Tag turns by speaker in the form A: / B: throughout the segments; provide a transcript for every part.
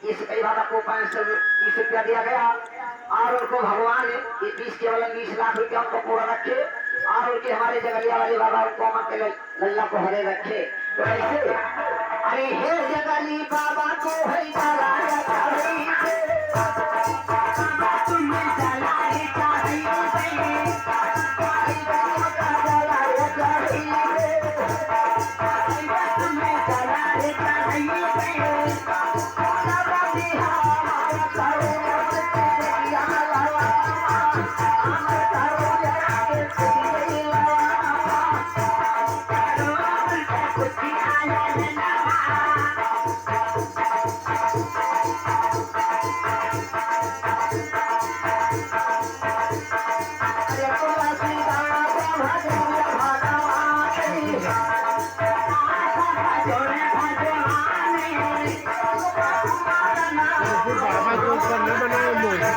A: इस कई बाबा को 520 रुपया दिया गया और उनको भगवान 20 रुपया उनको पूरा रखे और उनके हमारे जगलिया वाले बाबा उनको अमन के लल्ला को हरे रखे। तो ऐसे अरे हे जगली बाबा को है
B: बाबा के ऊपर न बनाओ मूर्ति,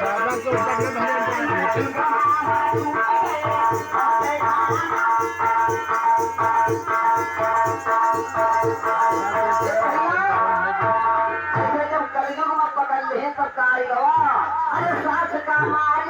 B: बाबा के ऊपर न बनाओ मूर्ति।
A: पकड़ ले सरकारी गवा अरे सास का मार